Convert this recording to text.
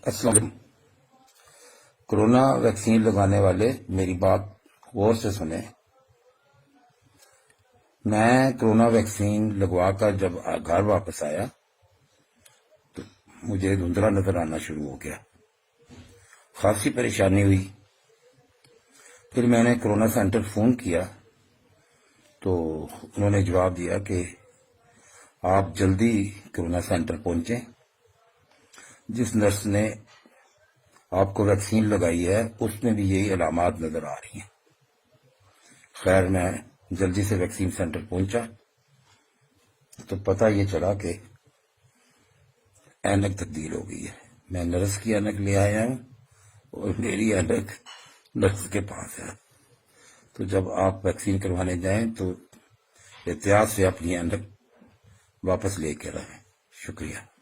السلام علیکم۔ Corona vaccine لگانے والے میری بات غور سے سنیں۔ میں کورونا ویکسین لگوا کر جب گھر واپس آیا تو مجھے دھندلا نظر آنا شروع ہو گیا، خاصی پریشانی ہوئی۔ پھر میں نے کورونا سینٹر فون کیا تو انہوں نے جواب دیا کہ آپ جلدی کورونا سینٹر پہنچیں، جس نرس نے آپ کو ویکسین لگائی ہے اس میں بھی یہی علامات نظر آ رہی ہیں۔ خیر میں جلدی سے ویکسین سینٹر پہنچا تو پتہ یہ چلا کہ اینک تبدیل ہو گئی ہے۔ میں نرس کی اینک لے آیا ہوں اور میری اینک نرس کے پاس ہے۔ تو جب آپ ویکسین کروانے جائیں تو احتیاط سے اپنی اینک واپس لے کے رہیں۔ شکریہ۔